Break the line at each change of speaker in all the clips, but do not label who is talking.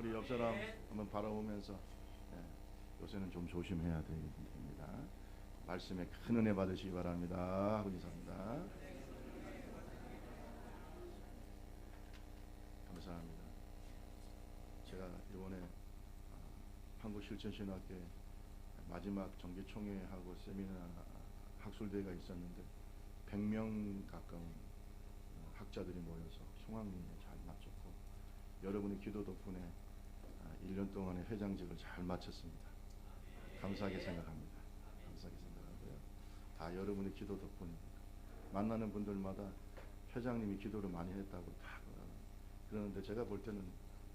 우리 옆 사람 한번 바라보면서 요새는 좀 조심해야 됩니다. 말씀에 큰 은혜 받으시기 바랍니다 하고 인사합니다. 감사합니다. 제가 이번에 한국실천신학회 마지막 정기총회하고 세미나 학술대회가 있었는데 100명 가까운 학자들이 모여서 흉학님에 잘 마쳤고, 여러분의 기도 덕분에 1년 동안의 회장직을 잘 마쳤습니다. 감사하게 생각합니다. 감사하게 생각하고요. 다 여러분의 기도 덕분입니다. 만나는 분들마다 회장님이 기도를 많이 했다고 다 그러는데, 제가 볼 때는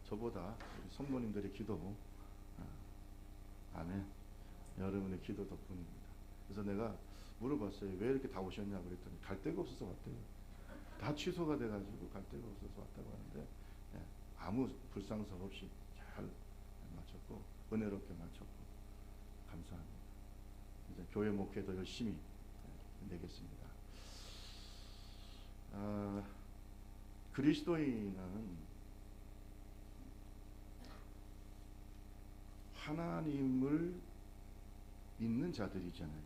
저보다 우리 성모님들의 기도, 아멘, 여러분의 기도 덕분입니다. 그래서 내가 물어봤어요. 왜 이렇게 다 오셨냐고 그랬더니 갈 데가 없어서 왔대요. 다 취소가 돼가지고 갈 데가 없어서 왔다고 하는데, 아무 불상사 없이 잘 마쳤고 은혜롭게 마쳤고 감사합니다. 이제 교회 목회도 열심히 내겠습니다. 그리스도인은 하나님을 믿는 자들이잖아요.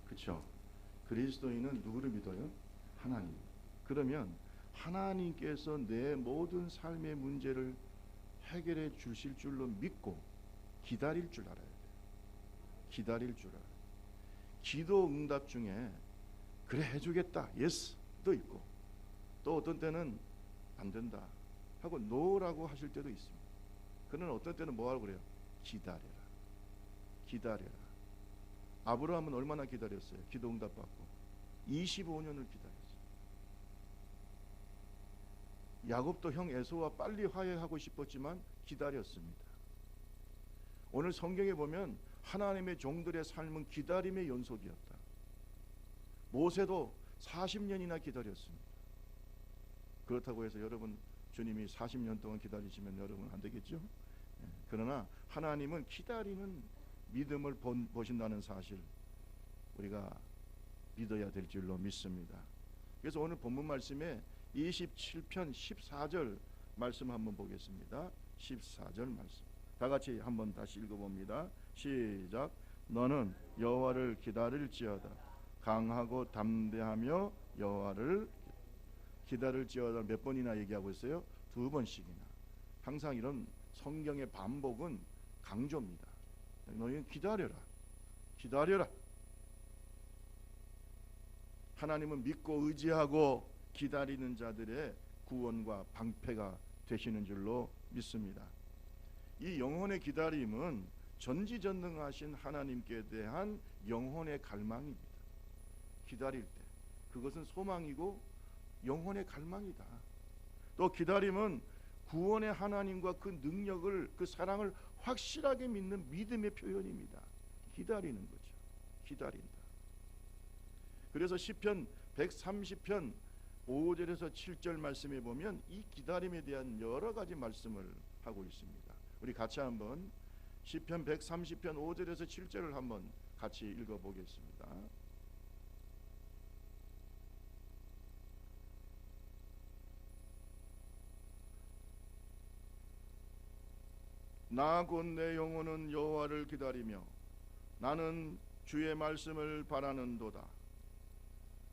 그렇죠? 그리스도인은 누구를 믿어요? 하나님. 그러면 하나님께서 내 모든 삶의 문제를 해결해 주실 줄로 믿고 기다릴 줄 알아야 돼요. 기다릴 줄 알아요. 기도 응답 중에 그래 해주겠다, 예스도 있고, 또 어떤 때는 안 된다 하고 노라고 하실 때도 있습니다. 그러나 어떤 때는 뭐하고 그래요? 기다려라. 기다려라. 아브라함은 얼마나 기다렸어요? 기도 응답 받고 25년을 기다렸어요. 야곱도 형 에서와 빨리 화해하고 싶었지만 기다렸습니다. 오늘 성경에 보면 하나님의 종들의 삶은 기다림의 연속이었다. 모세도 40년이나 기다렸습니다. 그렇다고 해서 여러분 주님이 40년 동안 기다리시면 여러분 안 되겠죠? 그러나 하나님은 기다리는 믿음을 보신다는 사실 우리가 믿어야 될 줄로 믿습니다. 그래서 오늘 본문 말씀에 27편 14절 말씀 한번 보겠습니다. 14절 말씀 다 같이 한번 다시 읽어봅니다. 시작. 너는 여호와를 기다릴지어다. 강하고 담대하며 여호와를 기다릴지어다. 몇 번이나 얘기하고 있어요? 2번씩이나. 항상 이런 성경의 반복은 강조입니다. 너희는 기다려라. 기다려라. 하나님은 믿고 의지하고 기다리는 자들의 구원과 방패가 되시는 줄로 믿습니다. 이 영혼의 기다림은 전지전능하신 하나님께 대한 영혼의 갈망입니다. 기다릴 때 그것은 소망이고 영혼의 갈망이다. 또 기다림은 구원의 하나님과 그 능력을, 그 사랑을 확실하게 믿는 믿음의 표현입니다. 기다리는 거죠. 기다린다. 그래서 시편 130편 5절에서 7절 말씀에 보면 이 기다림에 대한 여러 가지 말씀을 하고 있습니다. 우리 같이 한번 시편 130편 5절에서 7절을 한번 같이 읽어보겠습니다. 나 곧 내 영혼은 여호와를 기다리며 나는 주의 말씀을 바라는도다.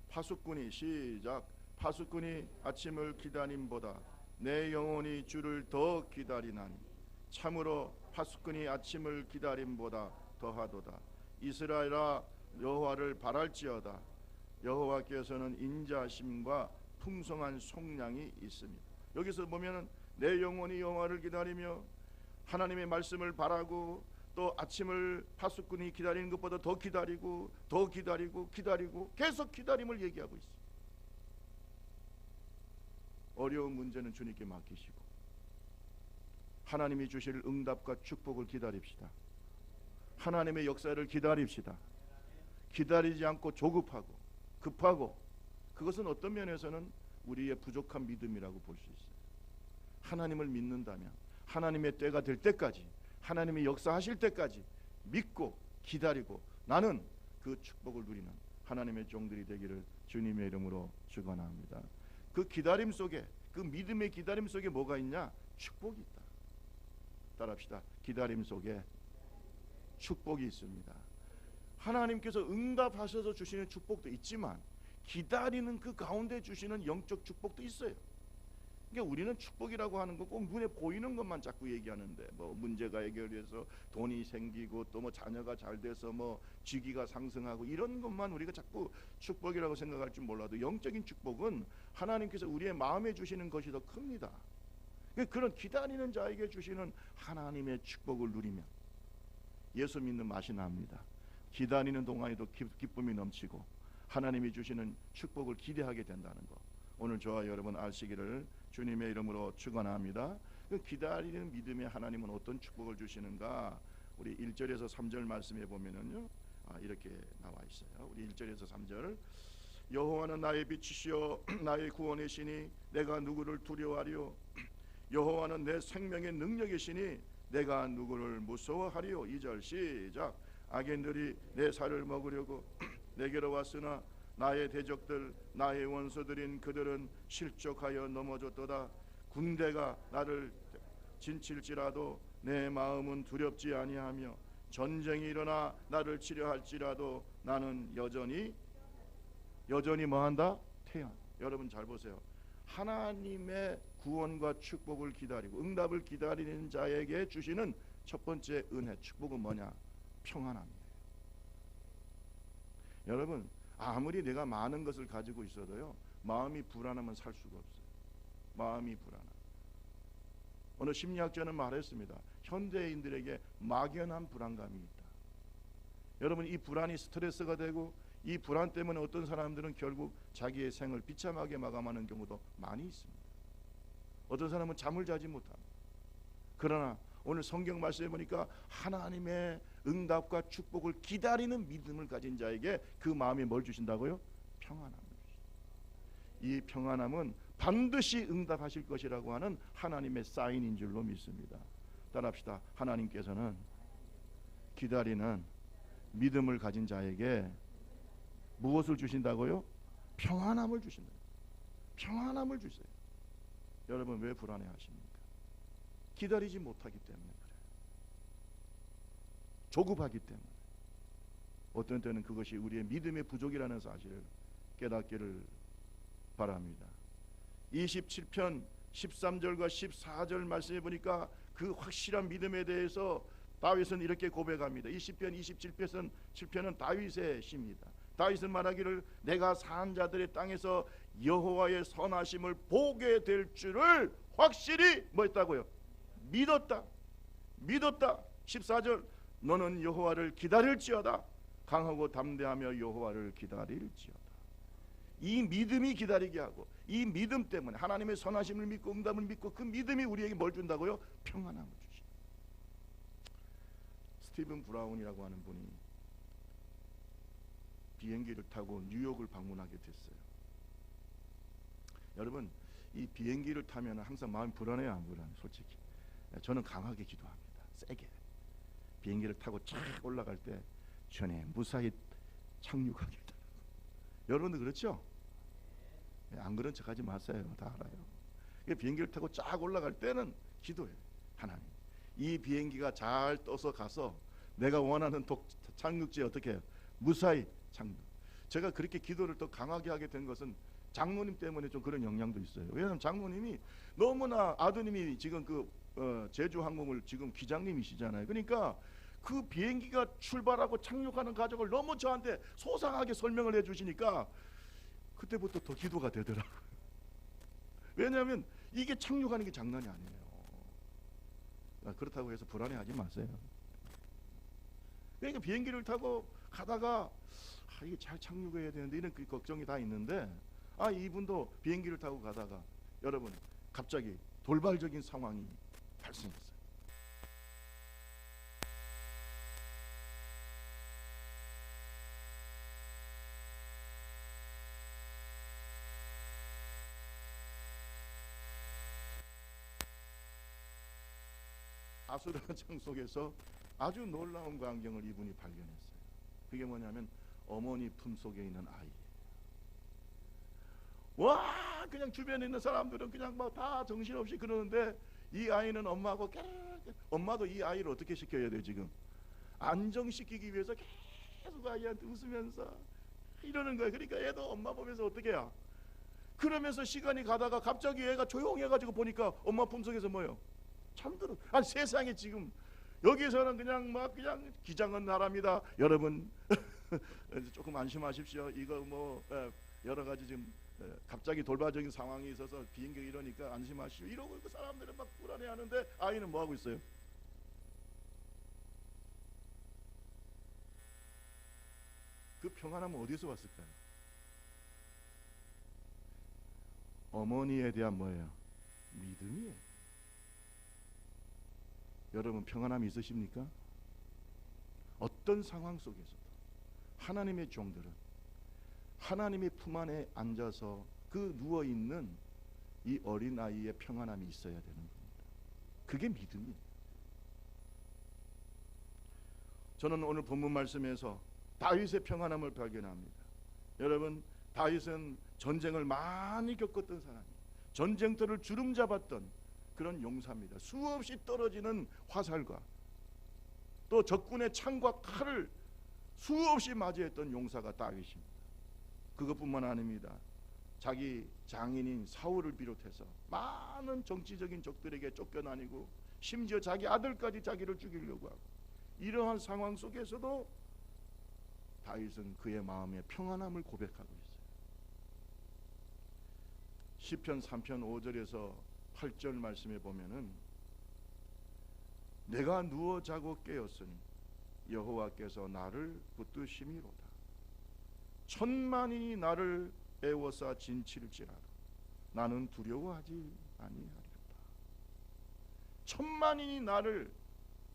파수꾼이 시작. 파수꾼이 아침을 기다림보다 내 영혼이 주를 더 기다리나니 참으로 파수꾼이 아침을 기다림보다 더하도다. 이스라엘아 여호와를 바랄지어다. 여호와께서는 인자심과 풍성한 속량이 있습니다. 여기서 보면은 내 영혼이 여호와를 기다리며 하나님의 말씀을 바라고 또 아침을 파수꾼이 기다리는 것보다 더 기다리고 더 기다리고 기다리고 계속 기다림을 얘기하고 있어요. 어려운 문제는 주님께 맡기시고 하나님이 주실 응답과 축복을 기다립시다. 하나님의 역사를 기다립시다. 기다리지 않고 조급하고 급하고, 그것은 어떤 면에서는 우리의 부족한 믿음이라고 볼 수 있어요. 하나님을 믿는다면 하나님의 때가 될 때까지, 하나님이 역사하실 때까지 믿고 기다리고 나는 그 축복을 누리는 하나님의 종들이 되기를 주님의 이름으로 축원합니다. 그 기다림 속에, 그 믿음의 기다림 속에 뭐가 있냐? 축복이 있다. 따라합시다. 기다림 속에 축복이 있습니다. 하나님께서 응답하셔서 주시는 축복도 있지만 기다리는 그 가운데 주시는 영적 축복도 있어요. 그러니까 우리는 축복이라고 하는 거 꼭 눈에 보이는 것만 자꾸 얘기하는데, 뭐 문제가 해결돼서 돈이 생기고 또 뭐 자녀가 잘 돼서 뭐 직위가 상승하고 이런 것만 우리가 자꾸 축복이라고 생각할 줄 몰라도 영적인 축복은 하나님께서 우리의 마음에 주시는 것이 더 큽니다. 그러니까 그런 기다리는 자에게 주시는 하나님의 축복을 누리면 예수 믿는 맛이 납니다. 기다리는 동안에도 기쁨이 넘치고 하나님이 주시는 축복을 기대하게 된다는 거, 오늘 저와 여러분 아시기를 주님의 이름으로 축원합니다. 그 기다리는 믿음의 하나님은 어떤 축복을 주시는가? 우리 1절에서 3절 말씀해 보면은요, 이렇게 나와 있어요. 우리 1절에서 3절. 여호와는 나의 빛이시여 나의 구원이시니 내가 누구를 두려워하리요? 여호와는 내 생명의 능력이시니 내가 누구를 무서워하리요? 2절 시작. 악인들이 내 살을 먹으려고 내게로 왔으나 나의 대적들 나의 원수들인 그들은 실족하여 넘어졌도다. 군대가 나를 진칠지라도 내 마음은 두렵지 아니하며 전쟁이 일어나 나를 치려할지라도 나는 여전히 뭐한다? 태양. 여러분 잘 보세요. 하나님의 구원과 축복을 기다리고 응답을 기다리는 자에게 주시는 첫 번째 은혜, 축복은 뭐냐? 평안함이에요. 여러분, 아무리 내가 많은 것을 가지고 있어도요, 마음이 불안하면 살 수가 없어요. 마음이 불안함. 어느 심리학자는 말했습니다. 현대인들에게 막연한 불안감이 있다. 여러분, 이 불안이 스트레스가 되고 이 불안 때문에 어떤 사람들은 결국 자기의 생을 비참하게 마감하는 경우도 많이 있습니다. 어떤 사람은 잠을 자지 못합니다. 그러나 오늘 성경 말씀에 보니까 하나님의 응답과 축복을 기다리는 믿음을 가진 자에게 그 마음에 뭘 주신다고요? 평안함을 주신다. 이 평안함은 반드시 응답하실 것이라고 하는 하나님의 사인인 줄로 믿습니다. 따라합시다. 하나님께서는 기다리는 믿음을 가진 자에게 무엇을 주신다고요? 평안함을 주신다. 평안함을 주세요. 여러분, 왜 불안해 하십니까? 기다리지 못하기 때문에 그래요. 조급하기 때문에. 어떤 때는 그것이 우리의 믿음의 부족이라는 사실을 깨닫기를 바랍니다. 27편 13절과 14절 말씀해 보니까 그 확실한 믿음에 대해서 다윗은 이렇게 고백합니다. 20편 27편은 다윗의 시입니다. 다윗은 말하기를 내가 산 자들의 땅에서 여호와의 선하심을 보게 될 줄을 확실히 뭐 했다고요? 믿었다. 14절 너는 여호와를 기다릴지어다. 강하고 담대하며 여호와를 기다릴지어다. 이 믿음이 기다리게 하고 이 믿음 때문에 하나님의 선하심을 믿고 응답을 믿고 그 믿음이 우리에게 뭘 준다고요? 평안함을 주시. 스티븐 브라운이라고 하는 분이 비행기를 타고 뉴욕을 방문하게 됐어요. 여러분, 이 비행기를 타면 항상 마음이 불안해요, 안 불안해요? 솔직히 저는 강하게 기도합니다. 세게. 비행기를 타고 쫙 올라갈 때 전에 무사히 착륙하겠다. 여러분들 그렇죠? 안 그런 척하지 마세요. 다 알아요. 비행기를 타고 쫙 올라갈 때는 기도해요. 하나님, 이 비행기가 잘 떠서 가서 내가 원하는 착륙지에 어떻게 해요? 무사히 착륙. 제가 그렇게 기도를 더 강하게 하게 된 것은 장로님 때문에 좀 그런 영향도 있어요. 왜냐하면 장로님이 너무나 아드님이 지금 제주항공을 지금 기장님이시잖아요. 그러니까 그 비행기가 출발하고 착륙하는 과정을 너무 저한테 소상하게 설명을 해주시니까 그때부터 더 기도가 되더라고요. 왜냐하면 이게 착륙하는 게 장난이 아니에요. 그렇다고 해서 불안해하지 마세요. 그러니까 비행기를 타고 가다가 이게 잘 착륙해야 되는데 이런 그 걱정이 다 있는데 이분도 비행기를 타고 가다가 여러분 갑자기 돌발적인 상황이 발생했어요. 아수라장 속에서 아주 놀라운 광경을 이분이 발견했어요. 그게 뭐냐면 어머니 품속에 있는 아이. 와, 그냥 주변에 있는 사람들은 그냥 막 다 정신없이 그러는데 이 아이는 엄마하고 엄마도 이 아이를 어떻게 시켜야 돼요? 지금 안정시키기 위해서 계속 아이한테 웃으면서 이러는 거예요. 그러니까 애도 엄마 보면서 어떻게 해요? 그러면서 시간이 가다가 갑자기 애가 조용해가지고 보니까 엄마 품속에서 뭐예요? 잠들어. 아니 세상에 지금 여기서는 그냥 막 그냥 기장은 나랍니다. 여러분 조금 안심하십시오. 이거 뭐 여러 가지 지금 갑자기 돌발적인 상황이 있어서 비행기 이러니까 안심하시오. 이러고 그 사람들은 막 불안해하는데 아이는 뭐 하고 있어요? 그 평안함은 어디서 왔을까요? 어머니에 대한 뭐예요? 믿음이에요. 여러분 평안함이 있으십니까? 어떤 상황 속에서도 하나님의 종들은 하나님의 품 안에 앉아서 그 누워있는 이 어린아이의 평안함이 있어야 되는 겁니다. 그게 믿음이에요. 저는 오늘 본문 말씀에서 다윗의 평안함을 발견합니다. 여러분 다윗은 전쟁을 많이 겪었던 사람이에요. 전쟁터를 주름잡았던 그런 용사입니다. 수없이 떨어지는 화살과 또 적군의 창과 칼을 수없이 맞이했던 용사가 다윗입니다. 그것뿐만 아닙니다. 자기 장인인 사울을 비롯해서 많은 정치적인 적들에게 쫓겨다니고 심지어 자기 아들까지 자기를 죽이려고 하고 이러한 상황 속에서도 다윗은 그의 마음의 평안함을 고백하고 있어요. 시편 3편 5절에서 8절 말씀에 보면은 내가 누워 자고 깨었으니 여호와께서 나를 붙드심이로다. 천만인이 나를 애워싸 진칠지라도 나는 두려워하지 아니하리로다. 천만인이 나를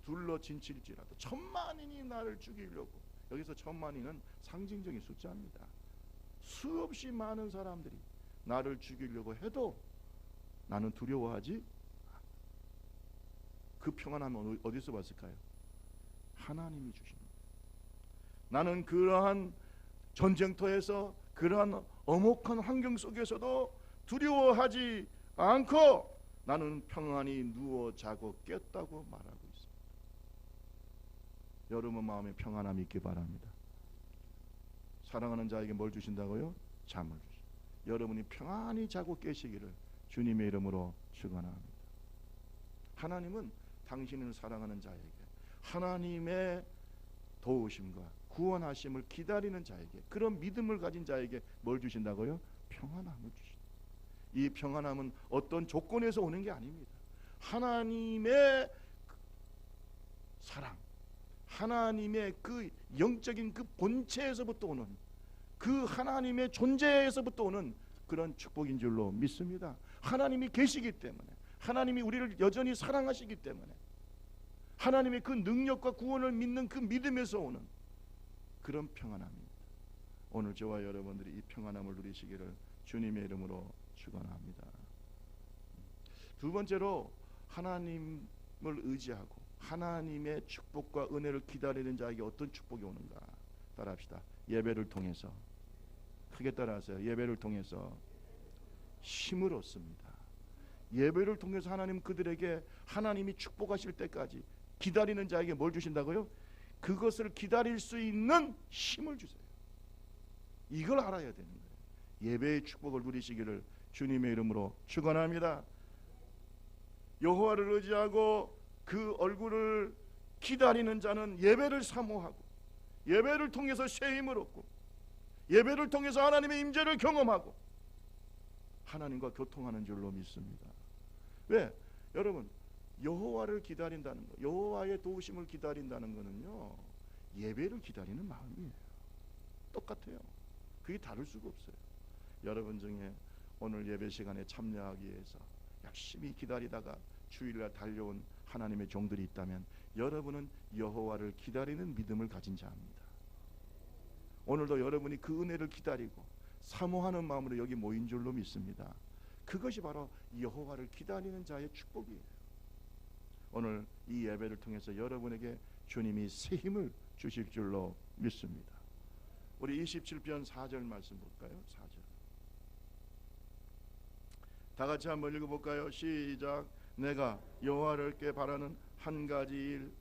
둘러 진칠지라도 천만인이 나를 죽이려고, 여기서 천만인은 상징적인 숫자입니다. 수없이 많은 사람들이 나를 죽이려고 해도 나는 두려워하지. 그 평안함은 어디서 왔을까요? 하나님이 주신 겁니다. 나는 그러한 전쟁터에서 그러한 엄혹한 환경 속에서도 두려워하지 않고 나는 평안히 누워 자고 깼다고 말하고 있습니다. 여러분 마음에 평안함이 있기 바랍니다. 사랑하는 자에게 뭘 주신다고요? 잠을 주십니다. 여러분이 평안히 자고 깨시기를 주님의 이름으로 축원합니다. 하나님은 당신을 사랑하는 자에게 하나님의 도우심과 구원하심을 기다리는 자에게, 그런 믿음을 가진 자에게 뭘 주신다고요? 평안함을 주신다. 이 평안함은 어떤 조건에서 오는 게 아닙니다. 하나님의 사랑, 하나님의 그 영적인 그 본체에서부터 오는, 그 하나님의 존재에서부터 오는 그런 축복인 줄로 믿습니다. 하나님이 계시기 때문에, 하나님이 우리를 여전히 사랑하시기 때문에, 하나님의 그 능력과 구원을 믿는 그 믿음에서 오는 그런 평안함입니다. 오늘 저와 여러분들이 이 평안함을 누리시기를 주님의 이름으로 축원합니다. 두 번째로 하나님을 의지하고 하나님의 축복과 은혜를 기다리는 자에게 어떤 축복이 오는가 따라합시다. 예배를 통해서, 크게 따라하세요. 예배를 통해서 힘을 얻습니다. 예배를 통해서 하나님 그들에게 하나님이 축복하실 때까지 기다리는 자에게 뭘 주신다고요? 그것을 기다릴 수 있는 힘을 주세요. 이걸 알아야 되는 거예요. 예배의 축복을 누리시기를 주님의 이름으로 축원합니다. 여호와를 의지하고 그 얼굴을 기다리는 자는 예배를 사모하고 예배를 통해서 새 힘을 얻고 예배를 통해서 하나님의 임재를 경험하고 하나님과 교통하는 줄로 믿습니다. 왜? 여러분 여호와를 기다린다는 거, 여호와의 도우심을 기다린다는 것은요 예배를 기다리는 마음이에요. 똑같아요. 그게 다를 수가 없어요. 여러분 중에 오늘 예배 시간에 참여하기 위해서 열심히 기다리다가 주일날 달려온 하나님의 종들이 있다면 여러분은 여호와를 기다리는 믿음을 가진 자입니다. 오늘도 여러분이 그 은혜를 기다리고 사모하는 마음으로 여기 모인 줄로 믿습니다. 그것이 바로 여호와를 기다리는 자의 축복이에요. 오늘 이 예배를 통해서 여러분에게 주님이 새 힘을 주실 줄로 믿습니다. 우리 27편 4절 말씀 볼까요? 4절 다 같이 한번 읽어볼까요? 시작. 내가 여호와께 바라는 한 가지 일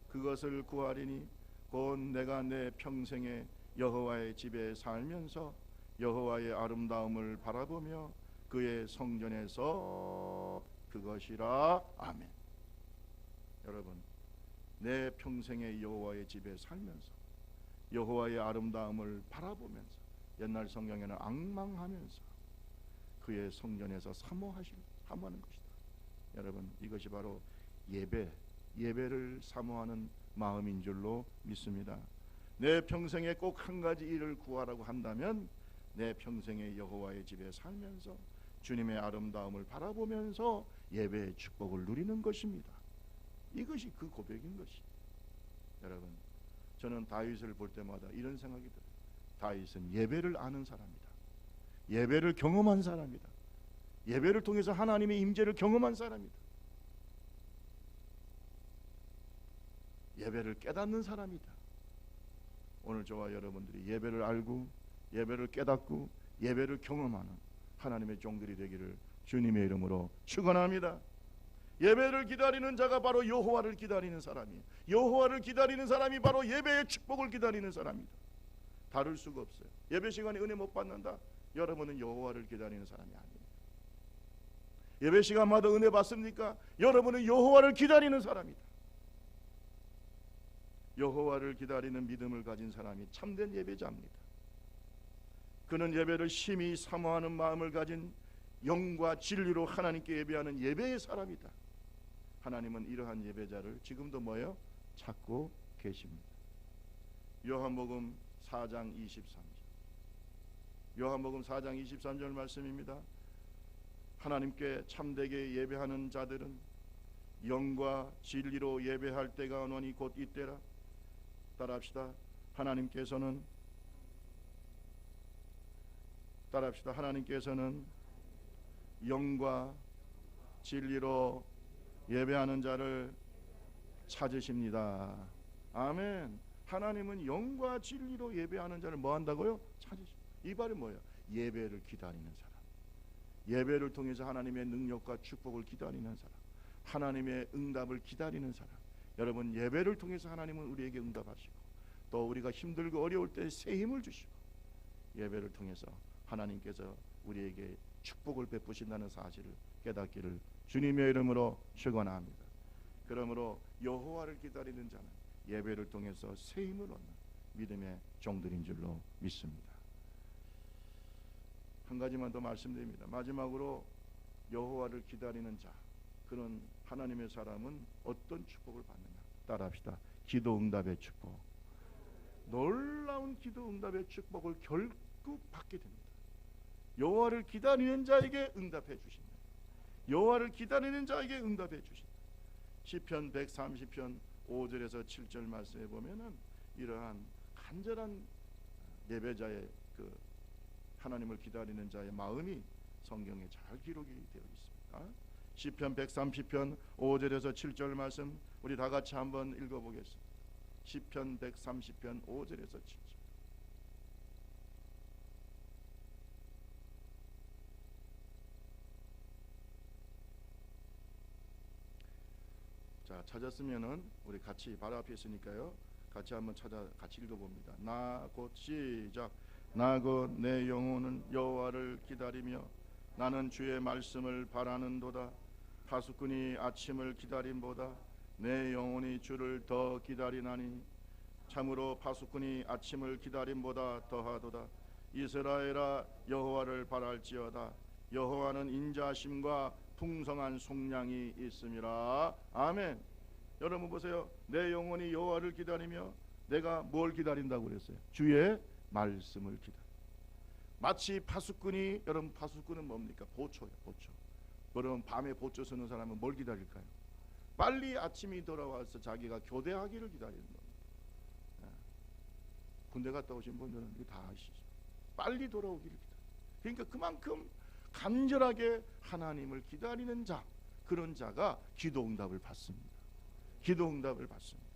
그것을 구하리니 곧 내가 내 평생에 여호와의 집에 살면서 여호와의 아름다움을 바라보며 그의 성전에서 그것이라. 아멘. 여러분, 내 평생에 여호와의 집에 살면서 여호와의 아름다움을 바라보면서, 옛날 성경에는 앙망하면서 그의 성전에서 사모하는 것이다. 여러분, 이것이 바로 예배를 사모하는 마음인 줄로 믿습니다. 내 평생에 꼭 한 가지 일을 구하라고 한다면 내 평생에 여호와의 집에 살면서 주님의 아름다움을 바라보면서 예배의 축복을 누리는 것입니다. 이것이 그 고백인 것이. 여러분, 저는 다윗을 볼 때마다 이런 생각이 들어요. 다윗은 예배를 아는 사람이다. 예배를 경험한 사람이다. 예배를 통해서 하나님의 임재를 경험한 사람이다. 예배를 깨닫는 사람이다. 오늘 저와 여러분들이 예배를 알고 예배를 깨닫고 예배를 경험하는 하나님의 종들이 되기를 주님의 이름으로 축원합니다. 예배를 기다리는 자가 바로 여호와를 기다리는 사람이에요. 여호와를 기다리는 사람이 바로 예배의 축복을 기다리는 사람이다. 다를 수가 없어요. 예배 시간에 은혜 못 받는다? 여러분은 여호와를 기다리는 사람이 아니에요. 예배 시간마다 은혜 받습니까? 여러분은 여호와를 기다리는 사람이다. 여호와를 기다리는 믿음을 가진 사람이 참된 예배자입니다. 그는 예배를 심히 사모하는 마음을 가진 영과 진리로 하나님께 예배하는 예배의 사람이다. 하나님은 이러한 예배자를 지금도 뭐예요? 찾고 계십니다. 요한복음 4장 23절. 요한복음 4장 23절 말씀입니다. 하나님께 참되게 예배하는 자들은 영과 진리로 예배할 때가 오노니 곧 이때라. 따라합시다. 하나님께서는 영과 진리로 예배하는 자를 찾으십니다. 아멘. 하나님은 영과 진리로 예배하는 자를 뭐 한다고요? 찾으십니다. 이 말이 뭐예요? 예배를 기다리는 사람, 예배를 통해서 하나님의 능력과 축복을 기다리는 사람, 하나님의 응답을 기다리는 사람. 여러분, 예배를 통해서 하나님은 우리에게 응답하시고 또 우리가 힘들고 어려울 때 새 힘을 주시고 예배를 통해서 하나님께서 우리에게 축복을 베푸신다는 사실을 깨닫기를 주님의 이름으로 축원합니다. 그러므로 여호와를 기다리는 자는 예배를 통해서 새 힘을 얻는 믿음의 종들인 줄로 믿습니다. 한 가지만 더 말씀드립니다. 마지막으로 여호와를 기다리는 자, 그런 하나님의 사람은 어떤 축복을 받느냐? 따라합시다. 기도 응답의 축복. 놀라운 기도 응답의 축복을 결국 받게 됩니다. 여호와를 기다리는 자에게 응답해 주신다. 여호와를 기다리는 자에게 응답해 주신다. 시편 130편 5절에서 7절 말씀에 보면은 이러한 간절한 예배자의 그 하나님을 기다리는 자의 마음이 성경에 잘 기록이 되어 있습니다. 시편 130편 5절에서 7절 말씀 우리 다 같이 한번 읽어보겠습니다. 시편 130편 5절에서 7절. 자, 찾았으면은 우리 같이 바로 앞에 있으니까요. 같이 한번 같이 읽어봅니다. 나 곧 시작. 나 곧 내 영혼은 여호와를 기다리며 나는 주의 말씀을 바라는도다. 파수꾼이 아침을 기다림보다 내 영혼이 주를 더 기다리나니 참으로 파수꾼이 아침을 기다림보다 더하도다. 이스라엘아 여호와를 바랄지어다. 여호와는 인자심과 풍성한 속량이 있음이라. 아멘. 여러분 보세요. 내 영혼이 여호와를 기다리며 내가 뭘 기다린다고 그랬어요? 주의 말씀을 기다려. 마치 파수꾼이, 여러분 파수꾼은 뭡니까? 보초예요. 보초. 여러분 밤에 보초 서는 사람은 뭘 기다릴까요? 빨리 아침이 돌아와서 자기가 교대하기를 기다리는 겁니다. 군대 갔다 오신 분들은 이거 다 아시죠? 빨리 돌아오기를 기다려. 그러니까 그만큼 간절하게 하나님을 기다리는 자, 그런 자가 기도 응답을 받습니다. 기도 응답을 받습니다.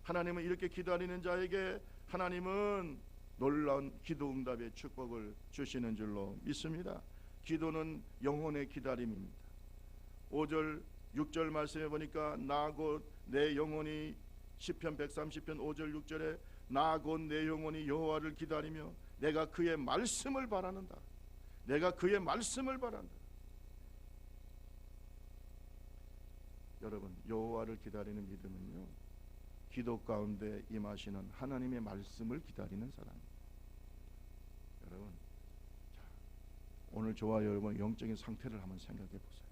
하나님은 이렇게 기다리는 자에게 하나님은 놀라운 기도 응답의 축복을 주시는 줄로 믿습니다. 기도는 영혼의 기다림입니다. 5절 6절 말씀해 보니까 나 곧 내 영혼이 시편 130편 5절 6절에 나 곧 내 영혼이 여호와를 기다리며 내가 그의 말씀을 바라는다. 내가 그의 말씀을 바란다. 여러분, 여호와를 기다리는 믿음은요, 기도 가운데 임하시는 하나님의 말씀을 기다리는 사람입니다. 여러분, 자, 오늘 저와 여러분 영적인 상태를 한번 생각해 보세요.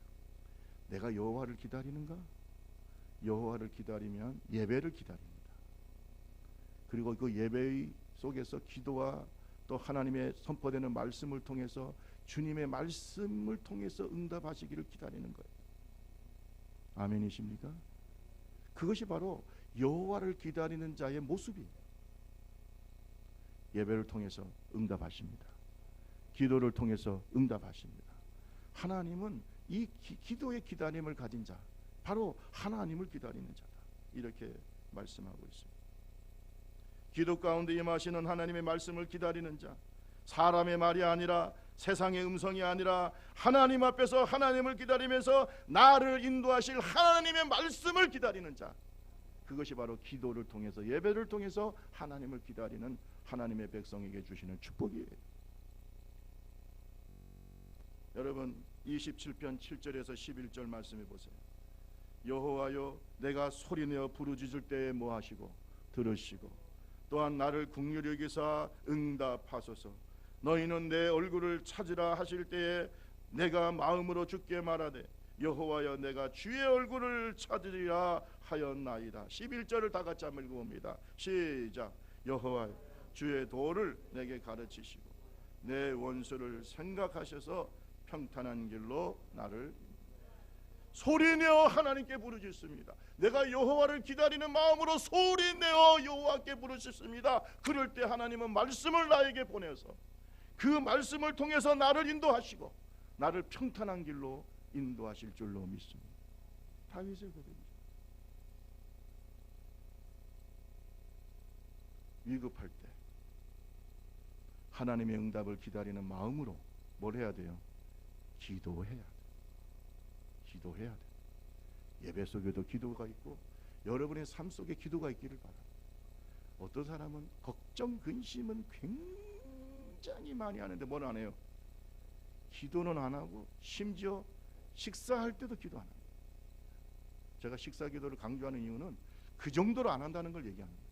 내가 여호와를 기다리는가? 여호와를 기다리면 예배를 기다립니다. 그리고 그 예배 속에서 기도와 또 하나님의 선포되는 말씀을 통해서 주님의 말씀을 통해서 응답하시기를 기다리는 거예요. 아멘이십니까? 그것이 바로 여호와를 기다리는 자의 모습이에요. 예배를 통해서 응답하십니다. 기도를 통해서 응답하십니다. 하나님은 이 기도의 기다림을 가진 자, 바로 하나님을 기다리는 자다, 이렇게 말씀하고 있습니다. 기도 가운데 임하시는 하나님의 말씀을 기다리는 자, 사람의 말이 아니라 세상의 음성이 아니라 하나님 앞에서 하나님을 기다리면서 나를 인도하실 하나님의 말씀을 기다리는 자, 그것이 바로 기도를 통해서 예배를 통해서 하나님을 기다리는 하나님의 백성에게 주시는 축복이에요. 여러분, 27편 7절에서 11절 말씀해 보세요. 여호와여, 내가 소리내어 부르짖을 때에 뭐하시고 들으시고 또한 나를 긍휼히 여기사 응답하소서. 너희는 내 얼굴을 찾으라 하실 때에 내가 마음으로 주께 말하되 여호와여, 내가 주의 얼굴을 찾으리라 하였나이다. 11절을 다 같이 한번 읽어봅니다. 시작. 여호와여, 주의 도를 내게 가르치시고 내 원수를 생각하셔서 평탄한 길로 나를. 소리내어 하나님께 부르짖습니다. 내가 여호와를 기다리는 마음으로 소리내어 여호와께 부르짖습니다. 그럴 때 하나님은 말씀을 나에게 보내서 그 말씀을 통해서 나를 인도하시고 나를 평탄한 길로 인도하실 줄로 믿습니다. 다윗의 고백이죠. 위급할 때 하나님의 응답을 기다리는 마음으로 뭘 해야 돼요? 기도해야 돼. 기도해야 돼. 예배 속에도 기도가 있고 여러분의 삶 속에 기도가 있기를 바랍니다. 어떤 사람은 걱정, 근심은 굉장히 많이 하는데 뭘 안 해요? 기도는 안 하고 심지어 식사할 때도 기도 안 합니다. 제가 식사 기도를 강조하는 이유는 그 정도로 안 한다는 걸 얘기합니다.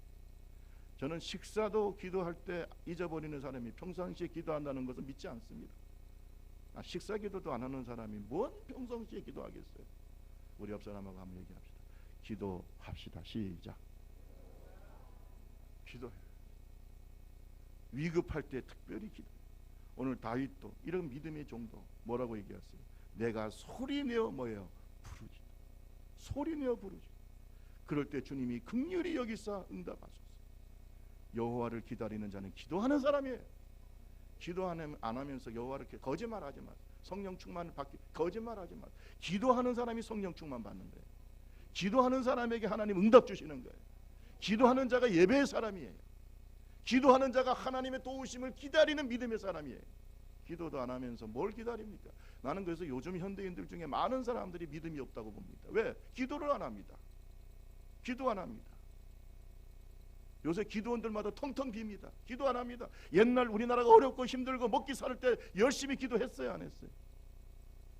저는 식사도 기도할 때 잊어버리는 사람이 평상시에 기도한다는 것을 믿지 않습니다. 식사 기도도 안 하는 사람이 뭔 평상시에 기도하겠어요? 우리 옆 사람하고 한번 얘기합시다. 기도합시다. 시작. 기도해. 위급할 때 특별히 기도. 오늘 다윗도 이런 믿음의 정도 뭐라고 얘기했어요? 내가 소리내어 뭐예요? 부르짖다. 소리내어 부르짖다. 그럴 때 주님이 긍휼히 여기사 응답하소서. 여호와를 기다리는 자는 기도하는 사람이에요. 기도 안 하면서 여호와를 거짓말하지 마. 성령 충만을 받기 거짓말하지 마. 기도하는 사람이 성령 충만 받는 거예요. 기도하는 사람에게 하나님 응답 주시는 거예요. 기도하는 자가 예배의 사람이에요. 기도하는 자가 하나님의 도우심을 기다리는 믿음의 사람이에요. 기도도 안 하면서 뭘 기다립니까? 나는 그래서 요즘 현대인들 중에 많은 사람들이 믿음이 없다고 봅니다. 왜? 기도를 안 합니다. 기도 안 합니다. 요새 기도원들마다 텅텅 빕니다. 기도 안 합니다. 옛날 우리나라가 어렵고 힘들고 먹기 살 때 열심히 기도했어요, 안 했어요?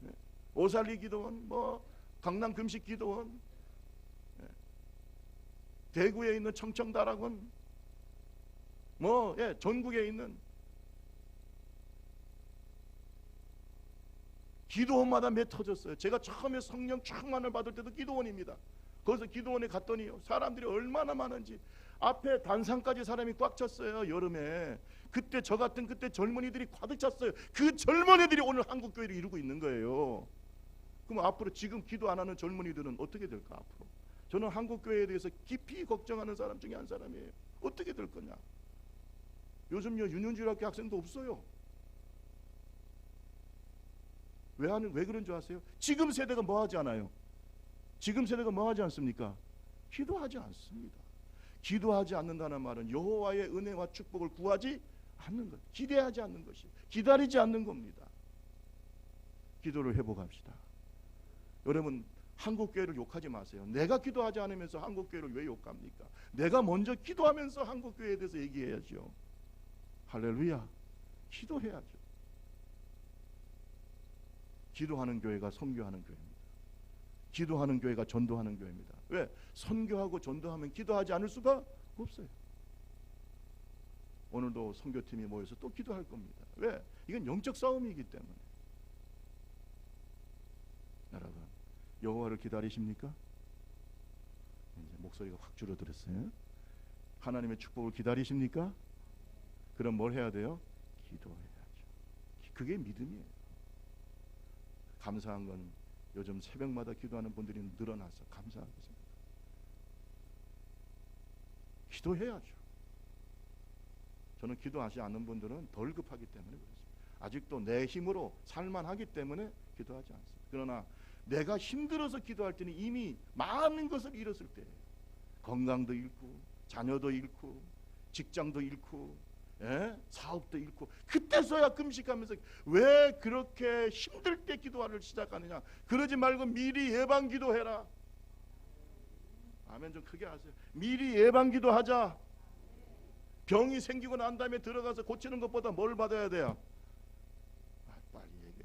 네. 오살리 기도원, 뭐 강남 금식 기도원, 네. 대구에 있는 청청다락원, 뭐 전국에 있는 기도원마다 매 터졌어요. 제가 처음에 성령 충만을 받을 때도 기도원입니다. 거기서 기도원에 갔더니요, 사람들이 얼마나 많은지 앞에 단상까지 사람이 꽉 찼어요. 여름에. 그때 저 같은 그때 젊은이들이 가득 찼어요. 그 젊은이들이 오늘 한국교회를 이루고 있는 거예요. 그럼 앞으로 지금 기도 안 하는 젊은이들은 어떻게 될까? 앞으로 저는 한국교회에 대해서 깊이 걱정하는 사람 중에 한 사람이에요. 어떻게 될 거냐? 요즘요 유년주일학교 학생도 없어요. 왜 그런 줄 아세요? 지금 세대가 뭐 하지 않아요? 지금 세대가 뭐 하지 않습니까? 기도하지 않습니다. 기도하지 않는다는 말은 여호와의 은혜와 축복을 구하지 않는 것, 기대하지 않는 것이, 기다리지 않는 겁니다. 기도를 회복합시다. 여러분 한국교회를 욕하지 마세요. 내가 기도하지 않으면서 한국교회를 왜 욕합니까? 내가 먼저 기도하면서 한국교회에 대해서 얘기해야죠. 할렐루야. 기도해야죠. 기도하는 교회가 선교하는 교회입니다. 기도하는 교회가 전도하는 교회입니다. 왜? 선교하고 전도하면 기도하지 않을 수가 없어요. 오늘도 선교팀이 모여서 또 기도할 겁니다. 왜? 이건 영적 싸움이기 때문에. 여러분, 여호와를 기다리십니까? 이제 목소리가 확 줄어들었어요. 하나님의 축복을 기다리십니까? 그럼 뭘 해야 돼요? 기도해야죠. 그게 믿음이에요. 감사한 건 요즘 새벽마다 기도하는 분들이 늘어나서 감사하고 있습니다. 기도해야죠. 저는 기도하지 않는 분들은 덜 급하기 때문에 그렇습니다. 아직도 내 힘으로 살만하기 때문에 기도하지 않습니다. 그러나 내가 힘들어서 기도할 때는 이미 많은 것을 잃었을 때예요. 건강도 잃고 자녀도 잃고 직장도 잃고 사업도 잃고 그때서야 금식하면서 왜 그렇게 힘들 때 기도를 시작하느냐. 그러지 말고 미리 예방 기도해라. 아멘 좀 크게 하세요. 미리 예방 기도하자. 병이 생기고 난 다음에 들어가서 고치는 것보다 뭘 받아야 돼요? 빨리 얘기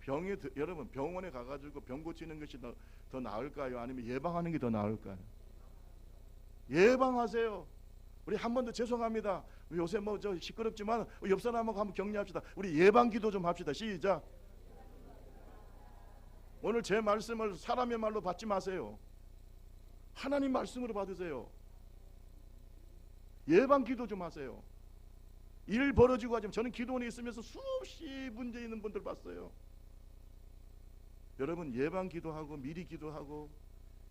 좀 해봐. 여러분 병원에 가가지고 병 고치는 것이 더 나을까요? 아니면 예방하는 게 더 나을까요? 예방하세요. 우리 한 번 더 죄송합니다. 요새 뭐 저 시끄럽지만 옆 사람하고 한번 격려합시다. 우리 예방 기도 좀 합시다. 시작. 오늘 제 말씀을 사람의 말로 받지 마세요. 하나님 말씀으로 받으세요. 예방 기도 좀 하세요. 일 벌어지고 하지만 저는 기도원에 있으면서 수없이 문제 있는 분들 봤어요. 여러분 예방 기도하고 미리 기도하고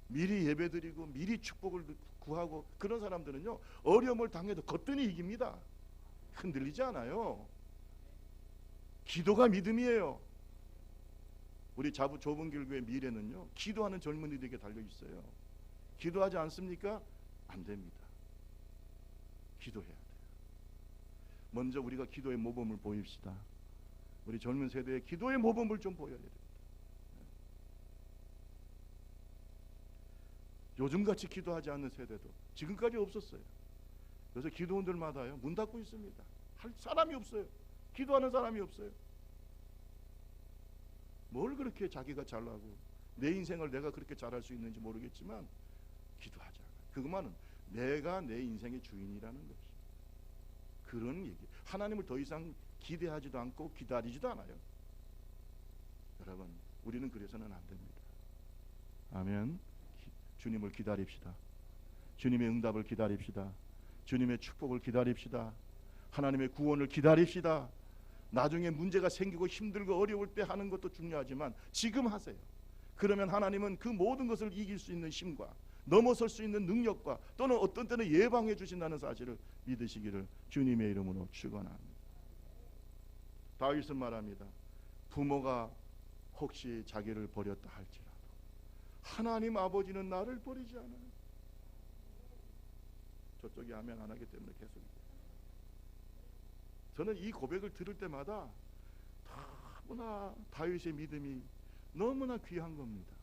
미리 예배드리고 미리 축복을 구하고 그런 사람들은요 어려움을 당해도 거뜬히 이깁니다. 흔들리지 않아요. 기도가 믿음이에요. 우리 자부 좁은 길교의 미래는요 기도하는 젊은이들에게 달려 있어요. 기도하지 않습니까? 안 됩니다. 기도해야 돼요. 먼저 우리가 기도의 모범을 보입시다. 우리 젊은 세대의 기도의 모범을 좀 보여야 됩니다. 요즘같이 기도하지 않는 세대도 지금까지 없었어요. 그래서 기도원들마다요 문 닫고 있습니다. 할 사람이 없어요. 기도하는 사람이 없어요. 뭘 그렇게 자기가 잘하고 내 인생을 내가 그렇게 잘할 수 있는지 모르겠지만 기도하자. 그것만은 내가 내 인생의 주인이라는 것이 그런 얘기. 하나님을 더 이상 기대하지도 않고 기다리지도 않아요. 여러분 우리는 그래서는 안 됩니다. 아멘. 주님을 기다립시다. 주님의 응답을 기다립시다. 주님의 축복을 기다립시다. 하나님의 구원을 기다립시다. 나중에 문제가 생기고 힘들고 어려울 때 하는 것도 중요하지만 지금 하세요. 그러면 하나님은 그 모든 것을 이길 수 있는 힘과 넘어설 수 있는 능력과 또는 어떤 때는 예방해 주신다는 사실을 믿으시기를 주님의 이름으로 축원합니다. 다윗은 말합니다. 부모가 혹시 자기를 버렸다 할지라도 하나님 아버지는 나를 버리지 않아요. 저쪽이 아멘 안 하기 때문에 계속 저는 이 고백을 들을 때마다 너무나 다윗의 믿음이 너무나 귀한 겁니다.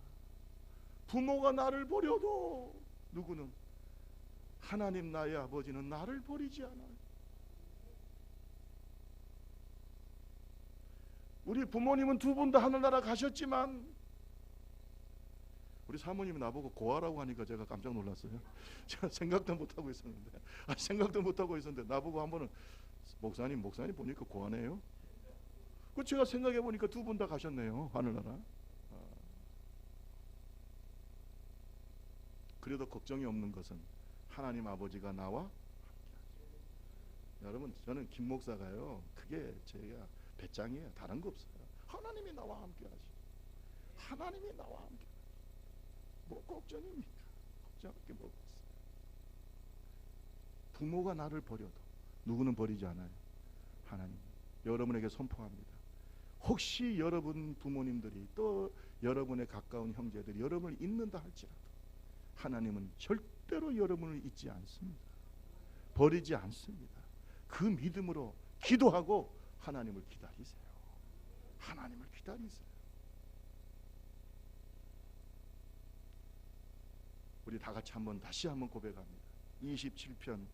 부모가 나를 버려도 누구는 하나님 나의 아버지는 나를 버리지 않아요. 우리 부모님은 두 분 다 하늘나라 가셨지만 우리 사모님이 나보고 고아라고 하니까 제가 깜짝 놀랐어요. 제가 생각도 못하고 있었는데 나보고 한 번은 목사님 보니까 고아네요. 그 제가 생각해 보니까 두 분 다 가셨네요. 하늘나라. 그래도 걱정이 없는 것은 하나님 아버지가 나와 함께하시고. 여러분 저는 김 목사가요 그게 제가 배짱이에요. 다른 거 없어요. 하나님이 나와 함께하시고 하나님이 나와 함께. 뭐 걱정입니까? 걱정할 게 뭐가 있어요. 부모가 나를 버려도 누구는 버리지 않아요. 하나님. 여러분에게 선포합니다. 혹시 여러분 부모님들이 또 여러분의 가까운 형제들이 여러분을 잊는다 할지라도 하나님은 절대로 여러분을 잊지 않습니다. 버리지 않습니다. 그 믿음으로 기도하고 하나님을 기다리세요. 하나님을 기다리세요. 우리 다 같이 다시 한번 고백합니다. 27편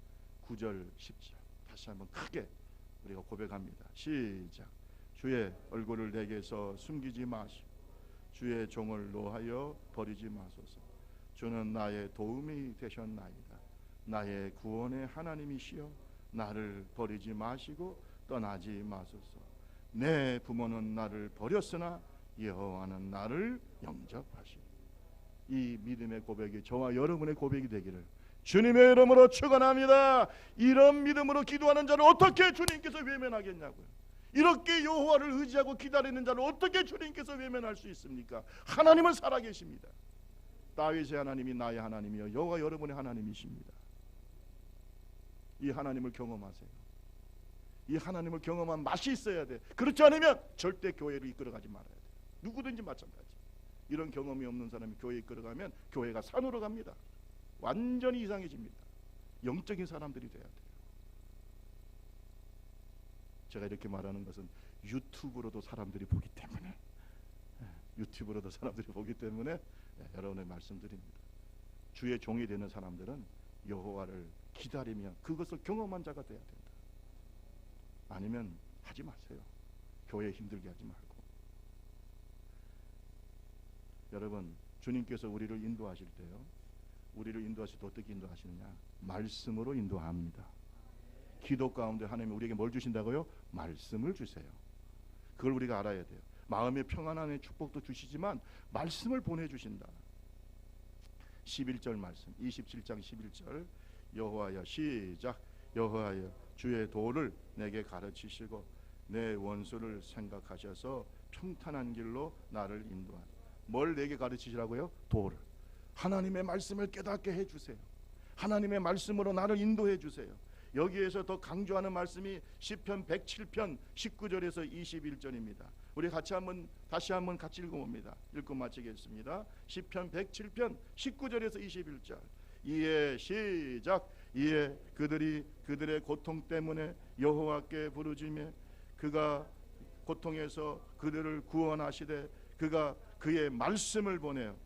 9절 10절 다시 한번 크게 우리가 고백합니다. 시작. 주의 얼굴을 내게서 숨기지 마시고 주의 종을 노하여 버리지 마소서. 주는 나의 도움이 되셨나이다. 나의 구원의 하나님이시여 나를 버리지 마시고 떠나지 마소서. 내 부모는 나를 버렸으나 여호와는 나를 영접하시니. 이 믿음의 고백이 저와 여러분의 고백이 되기를 주님의 이름으로 축원합니다. 이런 믿음으로 기도하는 자를 어떻게 주님께서 외면하겠냐고요. 이렇게 여호와를 의지하고 기다리는 자를 어떻게 주님께서 외면할 수 있습니까? 하나님은 살아계십니다. 다윗의 하나님이 나의 하나님이요 여호와 여러분의 하나님이십니다. 이 하나님을 경험하세요. 이 하나님을 경험한 맛이 있어야 돼. 그렇지 않으면 절대 교회를 이끌어가지 말아야 돼. 누구든지 마찬가지. 이런 경험이 없는 사람이 교회 이끌어가면 교회가 산으로 갑니다. 완전히 이상해집니다. 영적인 사람들이 돼야 돼요. 제가 이렇게 말하는 것은 유튜브로도 사람들이 보기 때문에 여러분의 말씀드립니다. 주의 종이 되는 사람들은 여호와를 기다리며 그것을 경험한 자가 돼야 된다. 아니면 하지 마세요. 교회 힘들게 하지 말고. 여러분, 주님께서 우리를 인도하실 때요, 우리를 인도하실 때 어떻게 인도하시느냐? 말씀으로 인도합니다. 기도 가운데 하나님이 우리에게 뭘 주신다고요? 말씀을 주세요. 그걸 우리가 알아야 돼요. 마음의 평안함의 축복도 주시지만 말씀을 보내주신다. 11절 말씀, 27장 11절. 여호와여, 시작. 여호와여, 주의 도를 내게 가르치시고 내 원수를 생각하셔서 평탄한 길로 나를 인도하라. 뭘 내게 가르치시라고요? 도를. 하나님의 말씀을 깨닫게 해주세요. 하나님의 말씀으로 나를 인도해 주세요. 여기에서 더 강조하는 말씀이 시편 107편 19절에서 21절입니다. 우리 다시 한번 같이 읽어봅니다. 읽고 마치겠습니다. 시편 107편 19절에서 21절. 이에 시작. 이에 그들이 그들의 고통 때문에 여호와께 부르짖으며 그가 고통에서 그들을 구원하시되 그가 그의 말씀을 보내어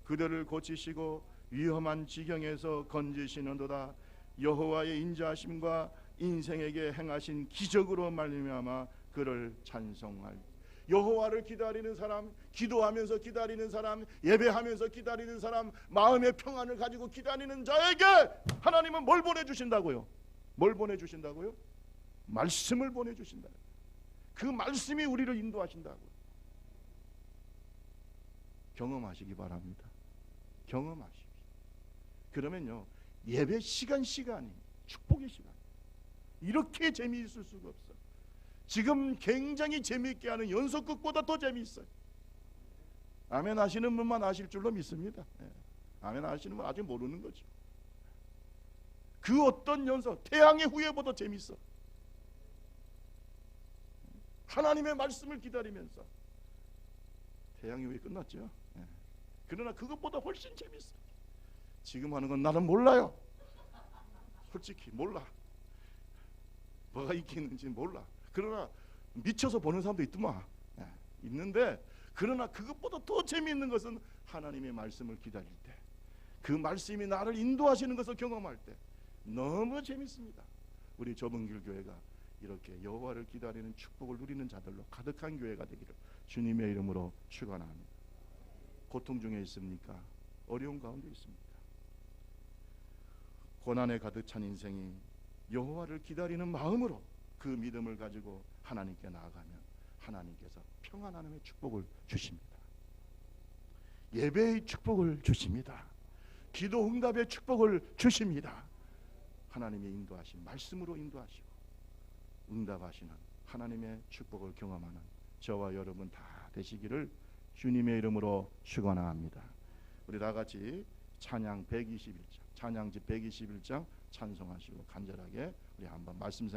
그들을 고치시고 위험한 지경에서 건지시는도다. 여호와의 인자하심과 인생에게 행하신 기적으로 말미암아 그를 찬송할. 여호와를 기다리는 사람, 기도하면서 기다리는 사람, 예배하면서 기다리는 사람, 마음의 평안을 가지고 기다리는 자에게 하나님은 뭘 보내주신다고요? 뭘 보내주신다고요? 말씀을 보내주신다. 그 말씀이 우리를 인도하신다고요. 경험하시기 바랍니다. 경험하시기. 그러면요, 예배 시간이 축복의 시간. 이렇게 재미있을 수가 없어. 지금 굉장히 재미있게 하는 연속극보다 더 재미있어요. 아멘 하시는 분만 아실 줄로 믿습니다. 아멘 하시는 분 아직 모르는 거죠. 그 어떤 연속, 태양의 후예보다 재미있어. 하나님의 말씀을 기다리면서. 태양의 후예 끝났죠. 그러나 그것보다 훨씬 재미있어. 지금 하는 건 나는 몰라요. 솔직히 몰라. 뭐가 있겠는지 몰라. 그러나 미쳐서 보는 사람도 있더만. 있는데 그러나 그것보다 더 재미있는 것은 하나님의 말씀을 기다릴 때, 그 말씀이 나를 인도하시는 것을 경험할 때 너무 재밌습니다. 우리 좁은길 교회가 이렇게 여호와를 기다리는 축복을 누리는 자들로 가득한 교회가 되기를 주님의 이름으로 축원합니다. 고통 중에 있습니까? 어려운 가운데 있습니까? 고난에 가득 찬 인생이 여호와를 기다리는 마음으로 그 믿음을 가지고 하나님께 나아가면 하나님께서 평안함의 축복을 주십니다. 예배의 축복을 주십니다. 기도 응답의 축복을 주십니다. 하나님의 인도하심, 말씀으로 인도하시고 응답하시는 하나님의 축복을 경험하는 저와 여러분 다 되시기를 주님의 이름으로 축원합니다. 우리 다 같이 찬양 121장, 찬양집 121장 찬송하시고 간절하게 우리 한번 말씀